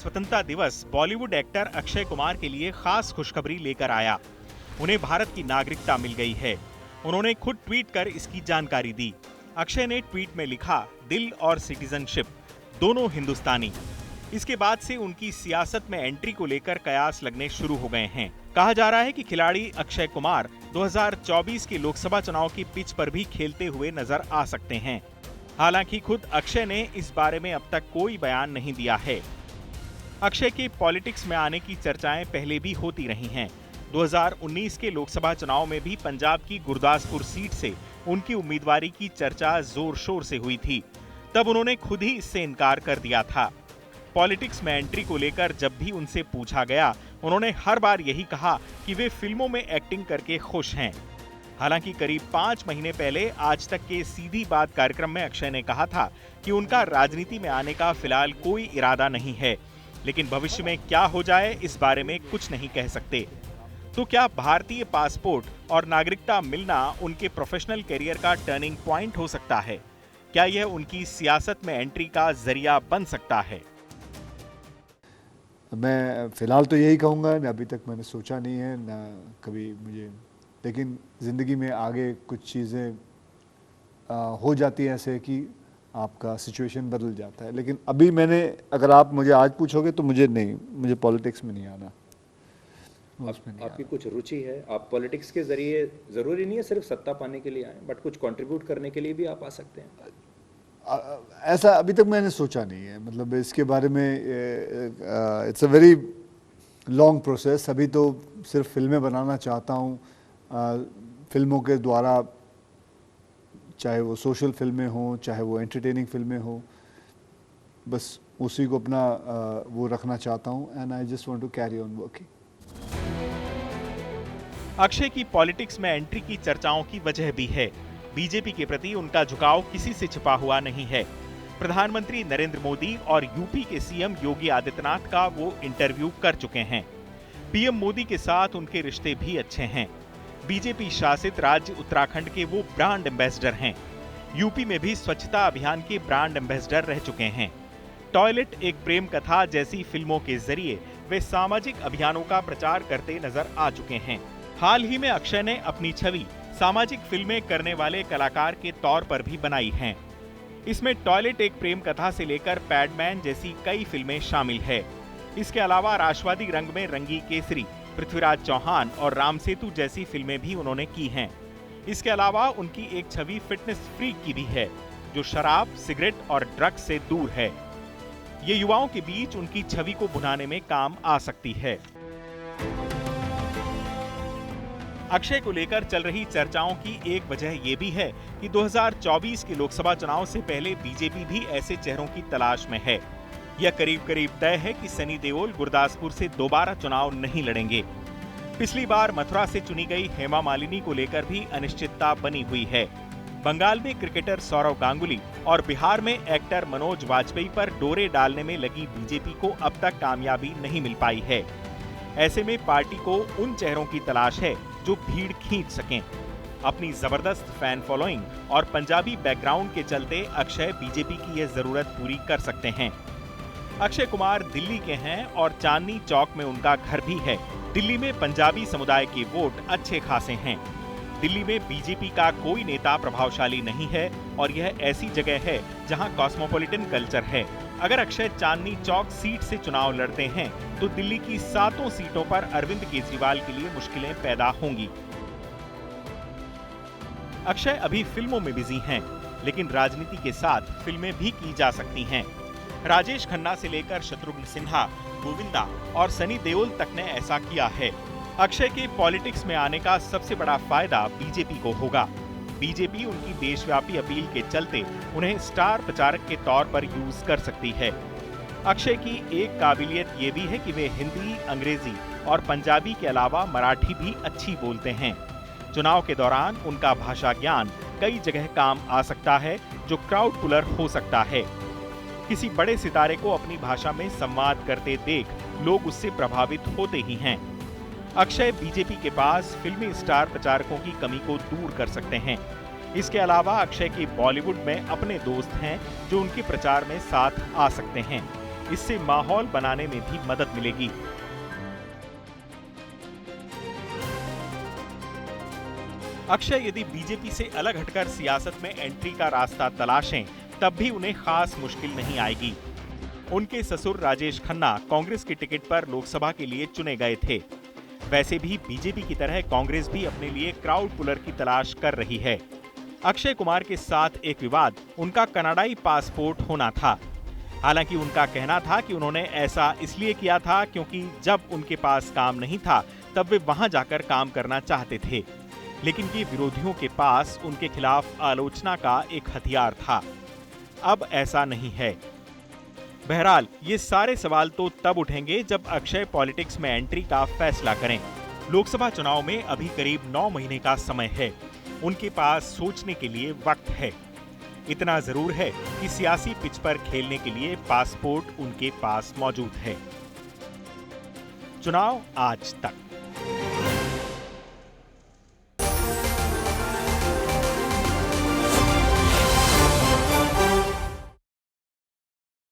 स्वतंत्रता दिवस बॉलीवुड एक्टर अक्षय कुमार के लिए खास खुशखबरी लेकर आया। उन्हें भारत की नागरिकता मिल गई है। उन्होंने खुद ट्वीट कर इसकी जानकारी दी। अक्षय ने ट्वीट में लिखा, दिल और सिटीजनशिप दोनों हिंदुस्तानी। इसके बाद से उनकी सियासत में एंट्री को लेकर कयास लगने शुरू हो गए हैं। कहा जा रहा है कि खिलाड़ी अक्षय कुमार 2024 के लोकसभा चुनाव की पिच पर भी खेलते हुए नजर आ सकते हैं। हालांकि खुद अक्षय ने इस बारे में अब तक कोई बयान नहीं दिया है। अक्षय के पॉलिटिक्स में आने की चर्चाएं पहले भी होती रही हैं। 2019 के लोकसभा चुनाव में भी पंजाब की गुरदासपुर सीट से उनकी उम्मीदवारी की चर्चा जोर शोर से हुई थी। तब उन्होंने खुद ही इससे इनकार कर दिया था। पॉलिटिक्स में एंट्री को लेकर जब भी उनसे पूछा गया, उन्होंने हर बार यही कहा कि वे फिल्मों में एक्टिंग करके खुश हैं। हालांकि करीब 5 महीने पहले आज तक के सीधी बात कार्यक्रम में अक्षय ने कहा था कि उनका राजनीति में आने का फिलहाल कोई इरादा नहीं है, लेकिन भविष्य में क्या हो जाए इस बारे में कुछ नहीं कह सकते। तो क्या भारतीय पासपोर्ट और नागरिकता मिलना उनके प्रोफेशनल करियर का टर्निंग पॉइंट हो सकता है? क्या यह उनकी सियासत में एंट्री का जरिया बन सकता है? मैं फिलहाल तो यही कहूँगा, अभी तक मैंने सोचा नहीं है ना कभी मुझे, लेकिन ज़िंदगी में आगे कुछ चीज़ें हो जाती हैं ऐसे कि आपका सिचुएशन बदल जाता है। लेकिन अभी मैंने, अगर आप मुझे आज पूछोगे तो मुझे पॉलिटिक्स में नहीं आना। आपकी कुछ रुचि है, आप पॉलिटिक्स के जरिए, ज़रूरी नहीं है सिर्फ सत्ता पाने के लिए आए, बट कुछ कंट्रीब्यूट करने के लिए भी आप आ सकते हैं। ऐसा अभी तक मैंने सोचा नहीं है, मतलब इसके बारे में it's a very long process. अभी तो सिर्फ फिल्में बनाना चाहता हूँ, फिल्मों के द्वारा, चाहे वो सोशल फिल्में हों चाहे वो एंटरटेनिंग फिल्में हों, बस उसी को अपना वो रखना चाहता हूँ। And I just want to carry on working. Akshay की पॉलिटिक्स में एंट्री की चर्चाओं की वजह भी है। बीजेपी के प्रति उनका झुकाव किसी से छिपा हुआ नहीं है। प्रधानमंत्री नरेंद्र मोदी और यूपी के सीएम योगी आदित्यनाथ का वो इंटरव्यू कर चुके हैं। पीएम मोदी के साथ उनके रिश्ते भी अच्छे हैं। बीजेपी शासित राज्य उत्तराखंड के वो ब्रांड एम्बेसडर हैं। यूपी में भी स्वच्छता अभियान के ब्रांड एम्बेसडर रह चुके हैं। टॉयलेट एक प्रेम कथा जैसी फिल्मों के जरिए वे सामाजिक अभियानों का प्रचार करते नजर आ चुके हैं। हाल ही में अक्षय ने अपनी छवि सामाजिक फिल्में करने वाले कलाकार के तौर पर भी बनाई हैं। इसमें टॉयलेट एक प्रेम कथा से लेकर पैडमैन जैसी कई फिल्में शामिल है। इसके अलावा राष्ट्रवादी रंग में रंगी केसरी, पृथ्वीराज चौहान और राम सेतु जैसी फिल्में भी उन्होंने की हैं। इसके अलावा उनकी एक छवि फिटनेस फ्रीक की भी है, जो शराब, सिगरेट और ड्रग्स से दूर है। ये युवाओं के बीच उनकी छवि को भुनाने में काम आ सकती है। अक्षय को लेकर चल रही चर्चाओं की एक वजह ये भी है कि 2024 के लोकसभा चुनाव से पहले बीजेपी भी ऐसे चेहरों की तलाश में है। यह करीब करीब तय है कि सनी देओल गुरदासपुर से दोबारा चुनाव नहीं लड़ेंगे। पिछली बार मथुरा से चुनी गई हेमा मालिनी को लेकर भी अनिश्चितता बनी हुई है। बंगाल में क्रिकेटर सौरव गांगुली और बिहार में एक्टर मनोज वाजपेयी पर डोरे डालने में लगी बीजेपी को अब तक कामयाबी नहीं मिल पाई है। ऐसे में पार्टी को उन चेहरों की तलाश है जो भीड़ खींच सकें। अपनी जबरदस्त फैन फॉलोइंग और पंजाबी बैकग्राउंड के चलते अक्षय बीजेपी की यह जरूरत पूरी कर सकते हैं। अक्षय कुमार दिल्ली के हैं और चांदनी चौक में उनका घर भी है। दिल्ली में पंजाबी समुदाय के वोट अच्छे खासे हैं। दिल्ली में बीजेपी का कोई नेता प्रभावशाली नहीं है और यह ऐसी जगह है जहां कॉस्मोपॉलिटन कल्चर है। अगर अक्षय चांदनी चौक सीट से चुनाव लड़ते हैं तो दिल्ली की 7 सीटों पर अरविंद केजरीवाल के लिए मुश्किलें पैदा होंगी। अक्षय अभी फिल्मों में बिजी हैं, लेकिन राजनीति के साथ फिल्में भी की जा सकती हैं। राजेश खन्ना से लेकर शत्रुघ्न सिन्हा, गोविंदा और सनी देओल तक ने ऐसा किया है। अक्षय के पॉलिटिक्स में आने का सबसे बड़ा फायदा बीजेपी को होगा। बीजेपी उनकी देशव्यापी अपील के चलते उन्हें स्टार प्रचारक के तौर पर यूज कर सकती है। अक्षय की एक काबिलियत ये भी है कि वे हिंदी, अंग्रेजी और पंजाबी के अलावा मराठी भी अच्छी बोलते हैं। चुनाव के दौरान उनका भाषा ज्ञान कई जगह काम आ सकता है, जो क्राउड पुलर हो सकता है। किसी बड़े सितारे को अपनी भाषा में संवाद करते देख लोग उससे प्रभावित होते ही हैं। अक्षय बीजेपी के पास फिल्मी स्टार प्रचारकों की कमी को दूर कर सकते हैं। इसके अलावा अक्षय के बॉलीवुड में अपने दोस्त हैं जो उनके प्रचार में साथ आ सकते हैं। इससे माहौल बनाने में भी मदद मिलेगी। अक्षय यदि बीजेपी से अलग हटकर सियासत में एंट्री का रास्ता तलाशें, तब भी उन्हें खास मुश्किल नहीं आएगी। उनके ससुर राजेश खन्ना कांग्रेस की टिकट पर लोकसभा के लिए चुने गए थे। वैसे भी बीजेपी की तरह कांग्रेस भी अपने लिए क्राउड पुलर की तलाश कर रही है। अक्षय कुमार के साथ एक विवाद उनका कनाडाई पासपोर्ट होना था। हालांकि उनका कहना था कि उन्होंने ऐसा इसलिए किया था क्योंकि जब उनके पास काम नहीं था तब वे वहां जाकर काम करना चाहते थे, लेकिन ये विरोधियों के पास उनके खिलाफ आलोचना का एक हथियार था। अब ऐसा नहीं है। बहरहाल ये सारे सवाल तो तब उठेंगे जब अक्षय पॉलिटिक्स में एंट्री का फैसला करें। लोकसभा चुनाव में अभी करीब 9 महीने का समय है। उनके पास सोचने के लिए वक्त है। इतना जरूर है कि सियासी पिच पर खेलने के लिए पासपोर्ट उनके पास मौजूद है। चुनाव आज तक।